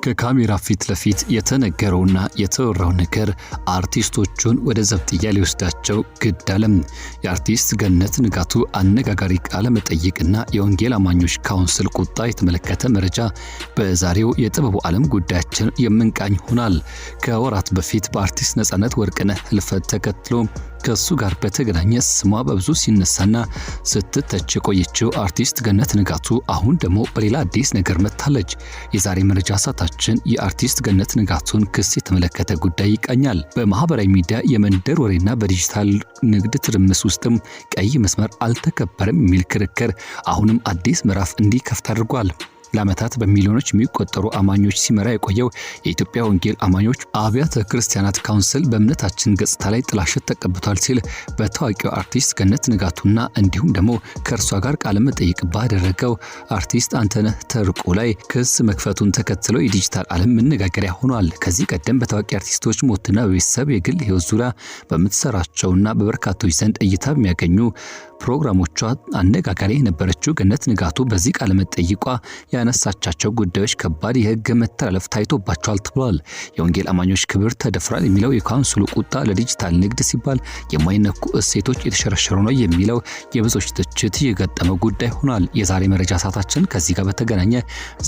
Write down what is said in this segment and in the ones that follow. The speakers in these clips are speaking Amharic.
ከካሜራ ፊት ለፊት የተነገረውና የተወራው ነገር አርቲስቶቹን ወደ ዘብጥያ ሊወስዳቸው ግድ አለም። የአርቲስት ገነት ንጋቱ አነጋጋሪ ቃለ መጠይቅና የወንጌል አማኞች ካውንስል ቁጣ የተመለከተ መረጃ በዛሬው የጥበቡ ዓለም ጉዳያችን የምንቃኝ ሆናል። ከወራት በፊት በአርቲስት ነጻነት ወርቅነህ ህልፈት ተከትሎ ከሱ ጋር በተገናኘ ስሟ በብዙ ሲነሳና ስትተች የቆየችው አርቲስት ገነት ንጋቱ አሁን ደግሞ በሌላ አዲስ ነገር መጥታለች። የዛሬ መረጃ ሰዓታችን የአርቲስት ገነት ንጋቱን ክስ የተመለከተ ጉዳይ ይቃኛል። በማህበራዊ ሚዲያ የመንደር ወሬና በዲጂታል ንግድ ትርምስ ውስጥም ቀይ መስመር አልተከበረም የሚል ክርክር አሁንም አዲስ ምዕራፍ እንዲከፍት አድርጓል። ለዓመታት በሚሊዮኖች የሚቆጠሩ አማኞች ሲመራ የቆየው የኢትዮጵያ ወንጌል አማኞች አብያተ ክርስቲያናት ካውንስል በእምነታችን ገጽታ ላይ ጥላሸት ተቀብቷል ሲል በታዋቂው አርቲስት ገነት ንጋቱና እንዲሁም ደግሞ ከእርሷ ጋር ቃለ መጠይቅ ባደረገው አርቲስት አንተነህ ተርቆ ላይ ክስ መክፈቱን ተከትሎ የዲጂታል ዓለም መነጋገሪያ ሆኗል። ከዚህ ቀደም በታዋቂ አርቲስቶች ሞትና በቤተሰብ የግል ህይወት ዙሪያ በምትሰራቸውና በበርካቶች ዘንድ እይታ የሚያገኙ ፕሮግራሞቿ አነጋጋሪ የነበረችው ገነት ንጋቱ በዚህ ቃለ መጠይቋ ያነሳቻቸው ጉዳዮች ከባድ የህግ መተላለፍ ታይቶባቸዋል ተብሏል። የወንጌል አማኞች ክብር ተደፍሯል የሚለው የካውንስሉ ቁጣ ለዲጂታል ንግድ ሲባል የማይነኩ እሴቶች የተሸረሸሩ ነው የሚለው የብዙዎች ትችት የገጠመው ጉዳይ ሆኗል። የዛሬ መረጃ ሰዓታችን ከዚህ ጋር በተገናኘ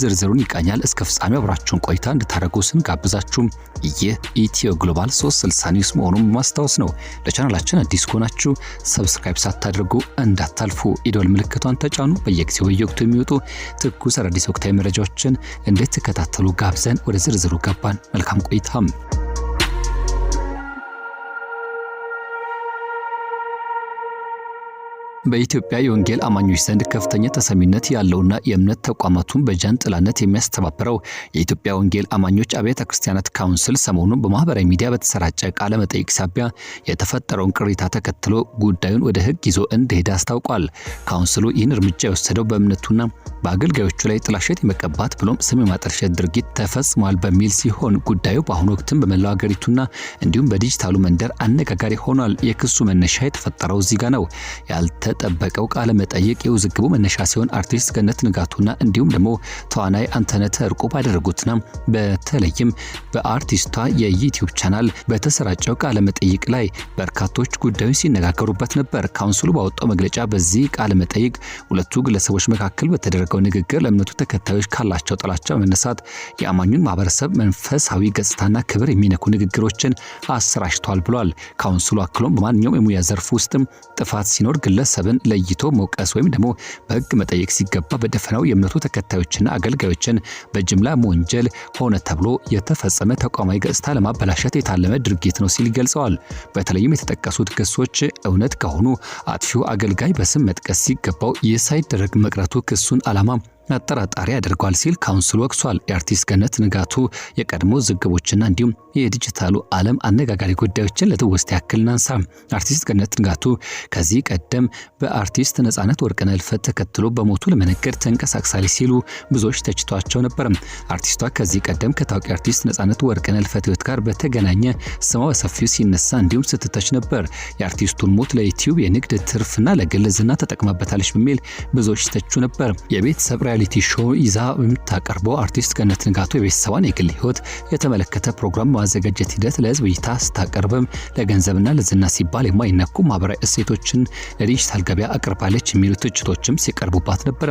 ዝርዝሩን ይቃኛል። እስከ ፍጻሜ አብራችሁን ቆይታ እንድታደርጉ ስንጋብዛችሁ ይህ ኢትዮ ግሎባል 360 ኒውስ መሆኑን ማስታወስ ነው። ለቻናላችን አዲስ ከሆናችሁ ሰብስክራይብ ሳታደርጉ እንዳታልፉ የደወል ምልክቷን ተጫኑ። በየጊዜው በየወቅቱ የሚወጡ ትኩስ አዳዲስ ወቅታዊ መረጃዎችን እንድትከታተሉ ጋብዘን ወደ ዝርዝሩ ገባን። መልካም ቆይታ። በኢትዮጵያ የወንጌል አማኞች ዘንድ ከፍተኛ ተሰሚነት ያለውና የእምነት ተቋማቱን በጃንጥላነት የሚያስተባብረው የኢትዮጵያ ወንጌል አማኞች አብያተ ክርስቲያናት ካውንስል ሰሞኑን በማህበራዊ ሚዲያ በተሰራጨ ቃለ መጠይቅ ሳቢያ የተፈጠረውን ቅሬታ ተከትሎ ጉዳዩን ወደ ሕግ ይዞ እንደሄደ አስታውቋል። ካውንስሉ ይህን እርምጃ የወሰደው በእምነቱና በአገልጋዮቹ ላይ ጥላሸት የመቀባት ብሎም ስም የማጠልሸት ድርጊት ተፈጽሟል በሚል ሲሆን ጉዳዩ በአሁኑ ወቅትም በመላው ሀገሪቱና እንዲሁም በዲጂታሉ መንደር አነጋጋሪ ሆኗል። የክሱ መነሻ የተፈጠረው እዚህ ጋር ነው። ተጠበቀው ቃለ መጠይቅ የውዝግቡ መነሻ ሲሆን አርቲስት ገነት ንጋቱና እንዲሁም ደግሞ ተዋናይ አንተነህ ተርቆ ባደረጉትና በተለይም በአርቲስቷ የዩቲዩብ ቻናል በተሰራጨው ቃለ መጠይቅ ላይ በርካቶች ጉዳዩን ሲነጋገሩበት ነበር። ካውንስሉ ባወጣው መግለጫ በዚህ ቃለ መጠይቅ ሁለቱ ግለሰቦች መካከል በተደረገው ንግግር ለእምነቱ ተከታዮች ካላቸው ጥላቻ በመነሳት የአማኙን ማህበረሰብ መንፈሳዊ ገጽታና ክብር የሚነኩ ንግግሮችን አሰራጭቷል ብሏል። ካውንስሉ አክሎም በማንኛውም የሙያ ዘርፍ ውስጥም ጥፋት ሲኖር ግለሰብን ለይቶ መውቀስ ወይም ደግሞ በሕግ መጠየቅ ሲገባ በደፈናው የእምነቱ ተከታዮችና አገልጋዮችን በጅምላ መወንጀል ሆነ ተብሎ የተፈጸመ ተቋማዊ ገጽታ ለማበላሸት የታለመ ድርጊት ነው ሲል ገልጸዋል። በተለይም የተጠቀሱት ክሶች እውነት ከሆኑ አጥፊው አገልጋይ በስም መጥቀስ ሲገባው ይህ ሳይደረግ መቅረቱ ክሱን ዓላማ አጠራጣሪ ያደርጋል ሲል ካውንስሉ ወቅሷል። የአርቲስት ገነት ንጋቱ የቀድሞ ዝግቦችና እንዲሁም የዲጂታሉ ዓለም አነጋጋሪ ጉዳዮችን ለትውስት ያክል እናንሳ። አርቲስት ገነት ንጋቱ ከዚህ ቀደም በአርቲስት ነጻነት ወርቅነህ ህልፈት ተከትሎ በሞቱ ለመነገድ ተንቀሳቅሳለች ሲሉ ብዙዎች ተችቷቸው ነበር። አርቲስቷ ከዚህ ቀደም ከታዋቂ አርቲስት ነጻነት ወርቅነህ ህልፈት ህይወት ጋር በተገናኘ ስሟ በሰፊው ሲነሳ እንዲሁም ስትተች ነበር። የአርቲስቱን ሞት ለዩቲዩብ የንግድ ትርፍና ለግል ዝና ተጠቅማበታለች በሚል ብዙዎች ተቹ ነበር። የቤተሰብ ሪያሊቲ ሾው ይዛ የምታቀርበው አርቲስት ገነት ንጋቱ የቤተሰቧን የግል ህይወት የተመለከተ ፕሮግራም ማዘጋጀት ሂደት ለህዝብ እይታ ስታቀርብም ለገንዘብና ለዝና ሲባል የማይነኩ ማህበራዊ እሴቶችን ለዲጂታል ገበያ አቅርባለች የሚሉ ትችቶችም ሲቀርቡባት ነበር።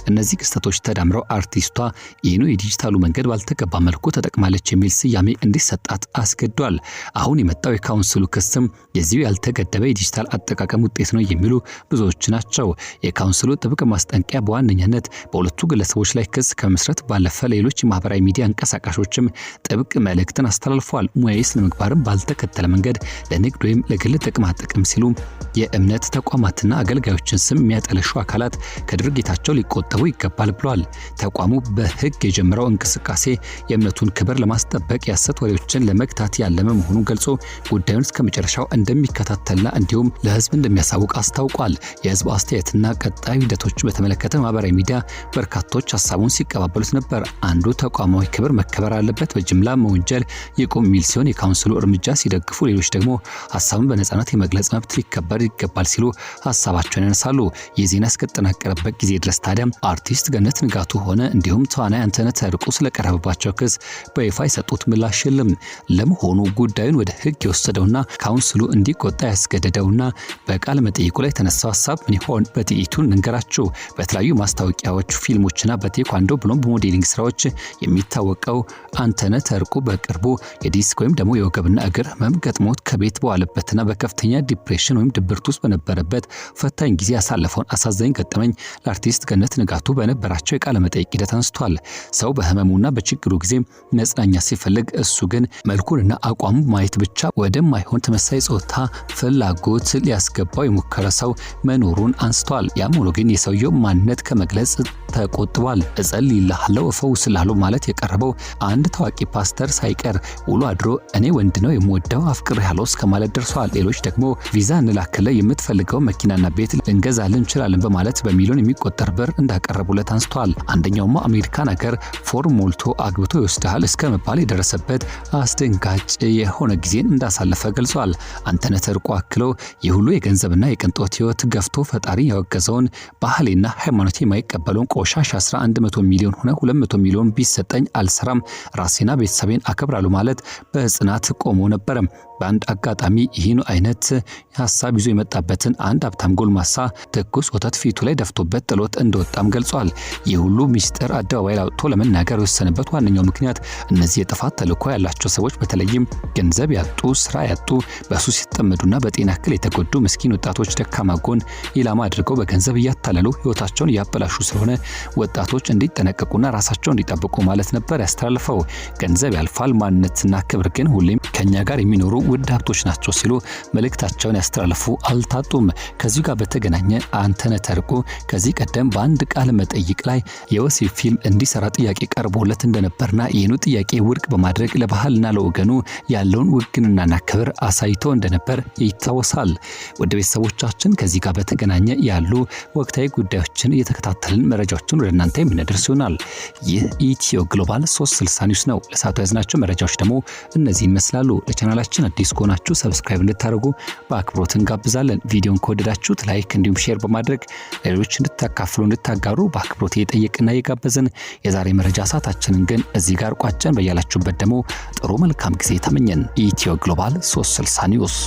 እነዚህ ክስተቶች ተዳምረው አርቲስቷ ይህኑ የዲጂታሉ መንገድ ባልተገባ መልኩ ተጠቅማለች የሚል ስያሜ እንዲሰጣት አስገዷል። አሁን የመጣው የካውንስሉ ክስም የዚሁ ያልተገደበ የዲጂታል አጠቃቀም ውጤት ነው የሚሉ ብዙዎች ናቸው። የካውንስሉ ጥብቅ ማስጠንቀቂያ በዋነኛነት በሁለቱ ግለሰቦች ላይ ክስ ከመስረት ባለፈ ሌሎች የማህበራዊ ሚዲያ እንቀሳቃሾችም ጥብቅ መልእክትን አስተላልፈዋል። ሙያዊ ስነ ምግባርን ባልተከተለ መንገድ ለንግድ ወይም ለግል ጥቅም ሲሉ የእምነት ተቋማትና አገልጋዮችን ስም የሚያጠለሹ አካላት ከድርጊታቸው ሊቆጠቡ ይገባል ብለዋል። ተቋሙ በህግ የጀመረው እንቅስቃሴ የእምነቱን ክብር ለማስጠበቅ የሐሰት ወሬዎችን ለመግታት ያለመ መሆኑን ገልጾ ጉዳዩን እስከ መጨረሻው እንደሚከታተልና እንዲሁም ለህዝብ እንደሚያሳውቅ አስታውቋል። የህዝብ አስተያየትና ቀጣይ ሂደቶች በተመለከተ ማህበራዊ ሚዲያ በርካቶች ሐሳቡን ሲቀባበሉት ነበር። አንዱ ተቋማዊ ክብር መከበር አለበት፣ በጅምላ መወንጀል ይቁም የሚል ሲሆን የካውንስሉ እርምጃ ሲደግፉ፣ ሌሎች ደግሞ ሐሳቡን በነጻነት የመግለጽ መብት ሊከበር ይገባል ሲሉ ሐሳባቸውን ያነሳሉ። የዜና እስከተጠናቀረበት ጊዜ ድረስ ታዲያ አርቲስት ገነት ንጋቱ ሆነ እንዲሁም ተዋናይ አንተነህ ተርቁ ስለቀረበባቸው ክስ በይፋ የሰጡት ምላሽ የለም። ለመሆኑ ጉዳዩን ወደ ሕግ የወሰደውና ካውንስሉ እንዲቆጣ ያስገደደውና በቃለ መጠይቁ ላይ የተነሳው ሐሳብ ምን ይሆን? በጥቂቱ እንንገራችሁ። በተለያዩ ማስታወቂያዎች፣ ፊልሞችና በቴኳንዶ ብሎም በሞዴሊንግ ስራዎች የሚታወቀው አንተነህ ተርቁ በቅርቡ የዲስክ ወይም ደግሞ የወገብና እግር ህመም ገጥሞት ከቤት በዋለበትና በከፍተኛ ዲፕሬሽን ወይም ድብርት ውስጥ በነበረበት ፈታኝ ጊዜ ያሳለፈውን አሳዛኝ ገጠመኝ ለአርቲስት ገነት ንጋቱ በነበራቸው የቃለ መጠይቅ ሂደት አንስቷል። ሰው በህመሙና በችግሩ ጊዜ መጽናኛ ሲፈልግ እሱ ግን መልኩንና አቋሙ ማየት ብቻ ወደማይሆን ተመሳሳይ ጾታ ፍላጎት ሊያስገባው የሞከረ ሰው መኖሩን አንስቷል። ያም ሆኖ ግን የሰውየው ማንነት ከመግለጽ ተቆጥቧል። እጸልይልሃለሁ እፈውስልሃለሁ ማለት የቀረበው አንድ ታዋቂ ፓስተር ሳይቀር ውሎ አድሮ እኔ ወንድ ነው የምወደው አፍቅሬሃለሁ እስከ ማለት ደርሷል። ሌሎች ደግሞ ቪዛ እንላክልህ፣ የምትፈልገው መኪናና ቤት ልንገዛልን እንችላለን በማለት በሚሊዮን የሚቆጠር ብር እንዳቀረቡለት አንስቷል። አንደኛውማ አሜሪካን ሀገር ፎርም ሞልቶ አግብቶ ይወስድሃል እስከ መባል የደረሰበት አስደንጋጭ የሆነ ጊዜን እንዳሳለፈ ገልጿል። አንተነህ ተርቁ አክሎ የሁሉ የገንዘብና የቅንጦት ህይወት ገፍቶ ፈጣሪ ያወገዘውን ባህሌና ሃይማኖት የማይቀበለውን ቆሻሻ 100 ሚሊዮን ሆነ 200 ሚሊዮን ቢሰጠኝ አልሰራም፣ ራሴና ቤተሰቤን አከብራለሁ ማለት በጽናት ቆሞ ነበር። በአንድ አጋጣሚ ይህን አይነት ሐሳብ ይዞ የመጣበትን አንድ ሀብታም ጎልማሳ ትኩስ ወተት ፊቱ ላይ ደፍቶበት ጥሎት እንደወጣም ገልጿል። ይህ ሁሉ ሚስጥር አደባባይ ላይ አውጥቶ ለመናገር የወሰነበት ዋነኛው ምክንያት እነዚህ የጥፋት ተልዕኮ ያላቸው ሰዎች በተለይም ገንዘብ ያጡ፣ ስራ ያጡ፣ በሱስ ሲጠመዱና በጤና እክል የተጎዱ ምስኪን ወጣቶች ደካማ ጎን ኢላማ አድርገው በገንዘብ እያታለሉ ህይወታቸውን እያበላሹ ስለሆነ ወጣቶች እንዲጠነቀቁና ራሳቸውን እንዲጠብቁ ማለት ነበር ያስተላልፈው። ገንዘብ ያልፋል፣ ማንነትና ክብር ግን ሁሌም ከኛ ጋር የሚኖሩ ውድ ሀብቶች ናቸው ሲሉ መልእክታቸውን ያስተላልፉ አልታጡም። ከዚሁ ጋር በተገናኘ አንተነህ ተርቁ ከዚህ ቀደም በአንድ ቃለ መጠይቅ ላይ የወሲብ ፊልም እንዲሰራ ጥያቄ ቀርቦለት እንደነበርና ይህኑ ጥያቄ ውድቅ በማድረግ ለባህልና ለወገኑ ያለውን ውግንናና ክብር አሳይቶ እንደነበር ይታወሳል። ወደ ቤተሰቦቻችን ከዚህ ጋር በተገናኘ ያሉ ወቅታዊ ጉዳዮችን እየተከታተልን መረጃዎችን ወደ እናንተ የምናደርስ ይሆናል። ይህ ኢትዮ ግሎባል 360 ኒውስ ነው። ለሰዓቱ ያዝናቸው መረጃዎች ደግሞ እነዚህን ይመስላሉ። ለቻናላችን አዲስ ከሆናችሁ ሰብስክራይብ እንድታደርጉ በአክብሮት እንጋብዛለን። ቪዲዮን ከወደዳችሁት ላይክ እንዲሁም ሼር በማድረግ ሌሎች እንድታካፍሉ እንድታጋሩ በአክብሮት እየጠየቅና እየጋበዝን የዛሬ መረጃ ሰዓታችንን ግን እዚህ ጋር ቋጨን። በያላችሁበት ደግሞ ጥሩ መልካም ጊዜ ተመኘን። ኢትዮ ግሎባል 360 ኒውስ